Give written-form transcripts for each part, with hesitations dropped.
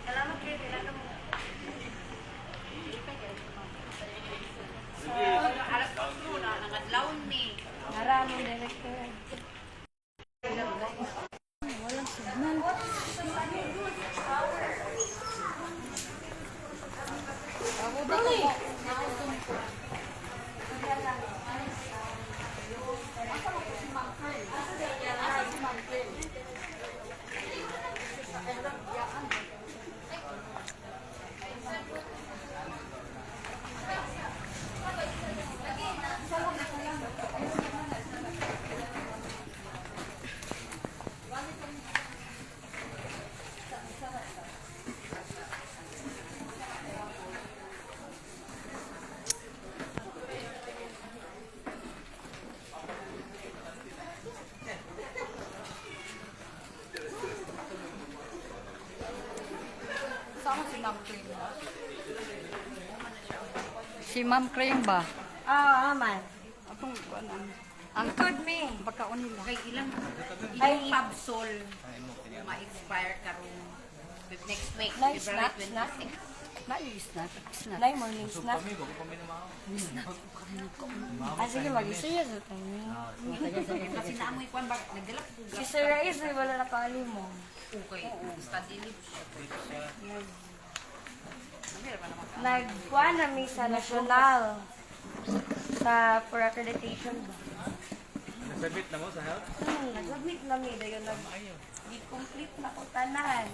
Salamat kayo, kailangan mo. Alas 4 na, nangadlaw ni. Maraming director. Walang signal. Ako dali. Saan si Ma'am Cream? Si Ma'am Cream ba? Man. Atong kuan Ang could me. pagkaon nila. Kay ilang Ay, Pabsol ma-expire karon next week, Nice February snack, 26. snack. Nay, morning snack. Sige, mag-isaya sa tayo. Kasi naamoy kuan ba nagdala ko Si Sir Reyes, ay wala nakaalim mo. okay. Study leave siya. Namira ba naman ka? Nagkuhan namin sa national sa for accreditation ba? Nasabit na mo sa health? Nag-submit namin. Dayon nag-complete na ko tanan.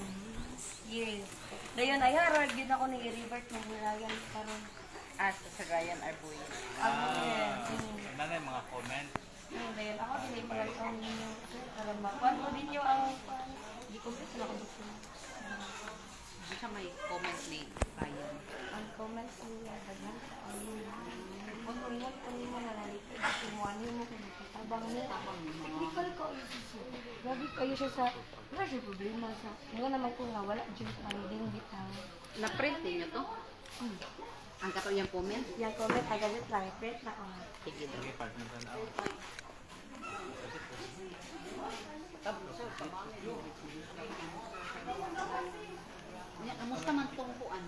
Yes. Dayon ay harag yun ako ni i-revert ng Ryan karon. At sa Ryan Arboy. Nanay mga comment. Dayon ako din mga itong ninyo para makuhan mo din yung ang di complete na ako gusto. Hindi siya may comment ni Ryan. Ang comments niya daghan sa kung ingat ko nimo na nalito kasi mo ano mo kung tabang mo technical ko grabe kayo siya sa wala siya problema sa nga naman ko nga wala dyan ang din bitaw Na-print niyo to? Ang kato yung comment? yung comment agad lang print na ko Sige daw. Okay, partner ka na ako. Kamusta man tong kuan?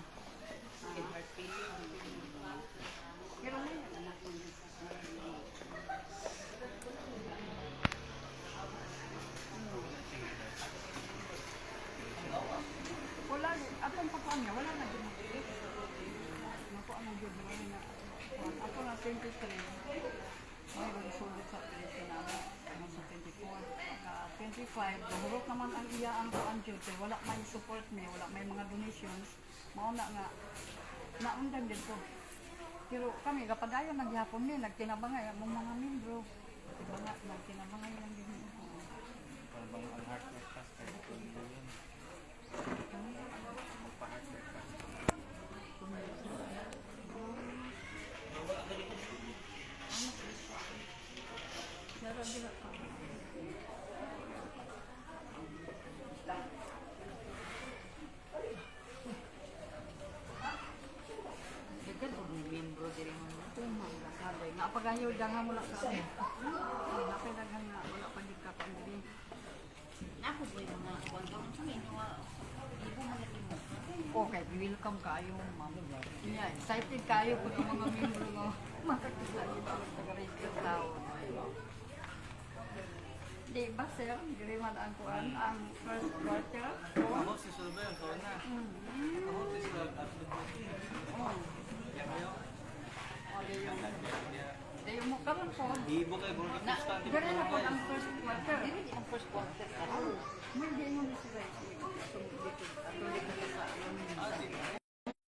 Pero na yan, anak ko. Wala, atong pakuan niya, wala na din. Nakuha na din, wala na. Ako na 23. Mayroon sulit sa Pilipinas namin. Sa 24. Pagka 25, nahurot naman ang iya ang kuan dyan. Wala may support niya, wala may mga donations. Mauna nga, naundan dito. Pero kami, kapag ayaw naghihapon niya, nagtinabangay ang mga membro. Nagtinabangay lang din. Parang bang ang heart rate test kayo kung yun. Pa-heart rate test. Dekat po may membro diri mo. Tumang kasaday. Nga pagayo danga mo lang ka. Napilaghan nga wala pa gid ka pamili. Ako po yung mga kuwan sa inyo. Ibo man lagi mo. Okay, welcome kayo, ma'am. Yeah, excited kayo po yung mga membro mo. Makakilala ko sa register tao. Di ba, sir? Dili man ang kuwan ang first quarter. Ako si Sulba yung sauna. Ako si Sulba at Lubuti. Yan kayo? Dahil mo karon po. Ibo kayo, bro. Na, gano'n na po ang first quarter. Dili ang first quarter.